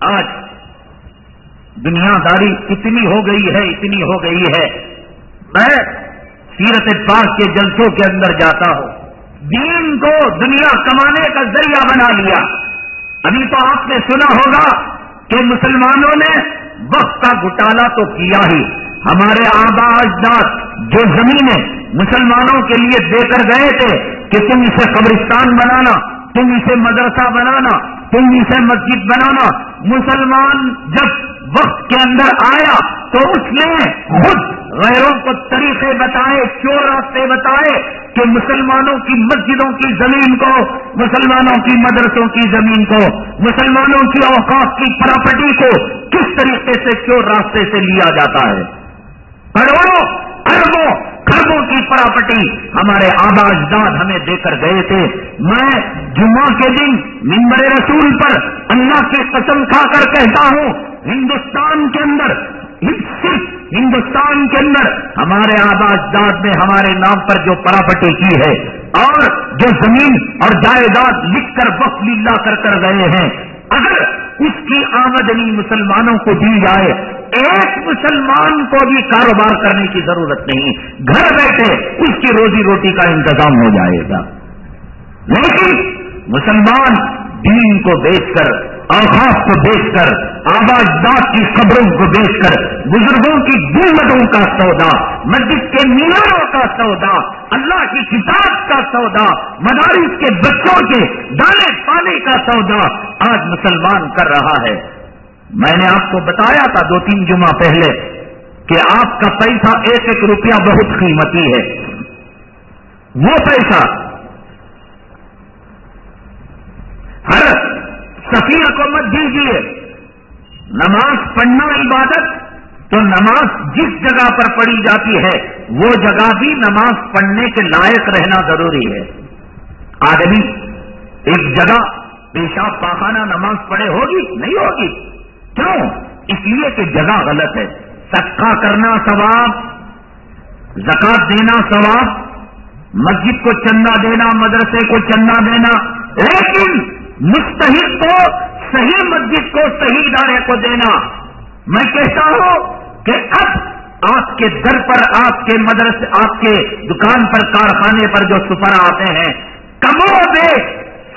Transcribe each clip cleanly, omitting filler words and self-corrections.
آج دنیا داری اتنی ہو گئی ہے میں سیرت پاک کے جلسوں کے اندر جاتا ہوں، دین کو دنیا کمانے کا ذریعہ بنا لیا۔ ابھی تو آپ نے سنا ہوگا کہ مسلمانوں نے وقت کا گھٹالا تو کیا ہی، ہمارے آبا اجداد جو زمینیں مسلمانوں کے لیے دے کر گئے تھے کہ تم اسے قبرستان بنانا، تم اسے مدرسہ بنانا، تم اسے مسجد بنانا، مسلمان جب وقت کے اندر آیا تو اس نے خود غیروں کو طریقے بتائے، چور راستے بتائے کہ مسلمانوں کی مسجدوں کی زمین کو، مسلمانوں کی مدرسوں کی زمین کو، مسلمانوں کی اوقاف کی پراپرٹی کو کس طریقے سے چور راستے سے لیا جاتا ہے۔ کروڑوں اربوں خربوں کی پراپرٹی ہمارے آبا اجداد ہمیں دے کر گئے تھے۔ میں جمعہ کے دن منبر رسول پر اللہ کی قسم کھا کر کہتا ہوں، ہندوستان کے اندر، صرف ہندوستان کے اندر ہمارے آبا اجداد نے ہمارے نام پر جو پراپرٹی کی ہے اور جو زمین اور جائیداد لکھ کر وقف للہ کر گئے ہیں، اگر اس کی آمدنی مسلمانوں کو دی جائے، ایک مسلمان کو بھی کاروبار کرنے کی ضرورت نہیں، گھر بیٹھے اس کی روزی روٹی کا انتظام ہو جائے گا۔ لیکن مسلمان دین کو بیچ کر، اوقاف کو بیچ کر، آبا اجداد کی قبروں کو بیچ کر، بزرگوں کی گنبدوں کا سودا، مسجد کے میناروں کا سودا، اللہ کی کتاب کا سودا، مدارس کے بچوں کے دانے پانے کا سودا آج مسلمان کر رہا ہے۔ میں نے آپ کو بتایا تھا 2-3 جمعہ پہلے کہ آپ کا پیسہ 1-1 روپیہ بہت قیمتی ہے۔ وہ پیسہ ہر سفیر کو مت دیجیے۔ نماز پڑھنا عبادت، تو نماز جس جگہ پر پڑھی جاتی ہے وہ جگہ بھی نماز پڑھنے کے لائق رہنا ضروری ہے۔ آدمی ایک جگہ پیشاب پاخانہ نماز پڑھے ہوگی؟ نہیں ہوگی۔ کیوں؟ اس لیے کہ جگہ غلط ہے۔ صدقہ کرنا ثواب، زکات دینا ثواب، مسجد کو چندہ دینا، مدرسے کو چندہ دینا، لیکن مستحق کو، صحیح مسجد کو، صحیح ادارے کو دینا۔ میں کہتا ہوں کہ اب آپ کے در پر، آپ کے مدرسے، آپ کے دکان پر، کارخانے پر جو سپرا آتے ہیں، کم و بیش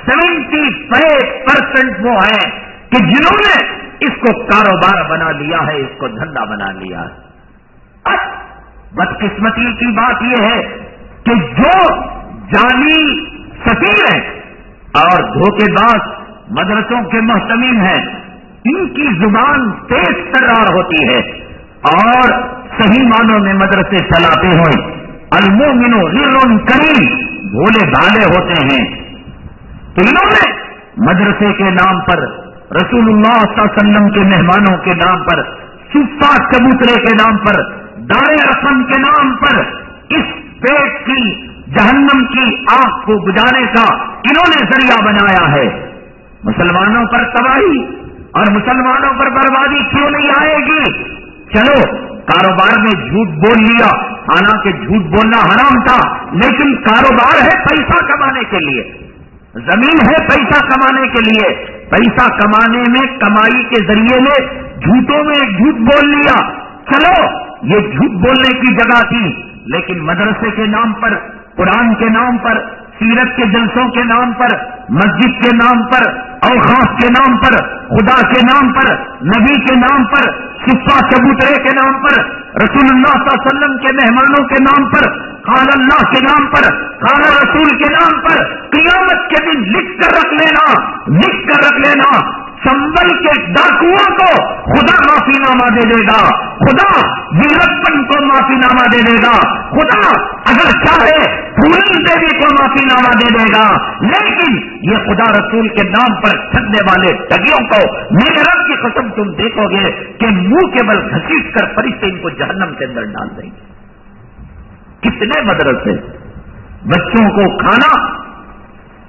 75% وہ ہیں کہ جنہوں نے اس کو کاروبار بنا لیا ہے، اس کو دھندا بنا لیا ہے۔ اب بدقسمتی کی بات یہ ہے کہ جو جعلی سفیر ہیں اور دھوکے باز مدرسوں کے محتمین ہیں، ان کی زبان تیز ترار ہوتی ہے اور صحیح معنوں میں مدرسے چلاتے ہوئے المومن غر کریم، بھولے بھالے ہوتے ہیں۔ تو انہوں نے مدرسے کے نام پر، رسول اللہ صلی اللہ علیہ وسلم کے مہمانوں کے نام پر، صفہ چبوترے کے نام پر، دار رسم کے نام پر اس پیٹ کی جہنم کی آگ کو بجھانے کا انہوں نے ذریعہ بنایا ہے۔ مسلمانوں پر تباہی اور مسلمانوں پر بربادی کیوں نہیں آئے گی؟ چلو کاروبار میں جھوٹ بول لیا، حالانکہ جھوٹ بولنا حرام تھا، لیکن کاروبار ہے پیسہ کمانے کے لیے، زمین ہے پیسہ کمانے کے لیے، پیسہ کمانے میں، کمائی کے ذریعے میں جھوٹوں میں جھوٹ بول لیا۔ چلو یہ جھوٹ بولنے کی جگہ تھی، لیکن مدرسے کے نام پر، قرآن کے نام پر، سیرت کے جلسوں کے نام پر، مسجد کے نام پر، اوقاف کے نام پر، خدا کے نام پر، نبی کے نام پر، صفہ چبوترے کے نام پر، رسول اللہ صلی اللہ علیہ وسلم کے مہمانوں کے نام پر، قال اللہ کے نام پر، قال رسول کے نام پر قیامت کے دن لکھ کر رکھ لینا سنبل کے ڈاکوؤں کو خدا معافی نامہ دے دے گا، خدا ویرپن کو معافی نامہ دے دے گا، خدا اگر چاہے پورن دیوی کو معافی نامہ دے دے گا، لیکن یہ خدا رسول کے نام پر ٹھگنے والے ٹھگیوں کو میرے رب کی قسم تم دیکھو گے کہ منہ کے بل گھسیٹ کر فرشتے ان کو جہنم کے اندر ڈال دیں گے۔ کتنے مدرسے، بچوں کو کھانا،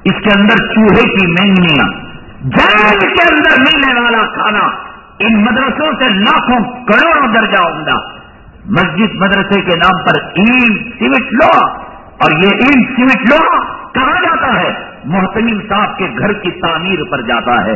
اس کے اندر چوہے کی مینگنیاں، جیل کے اندر ملنے والا کھانا، ان مدرسوں سے لاکھوں کروڑوں درجہ عمدہ۔ مسجد مدرسے کے نام پر اینٹ سیمنٹ لوہا، اور یہ اینٹ سیمنٹ لوہا کہاں جاتا ہے؟ محتمم صاحب کے گھر کی تعمیر پر جاتا ہے۔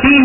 3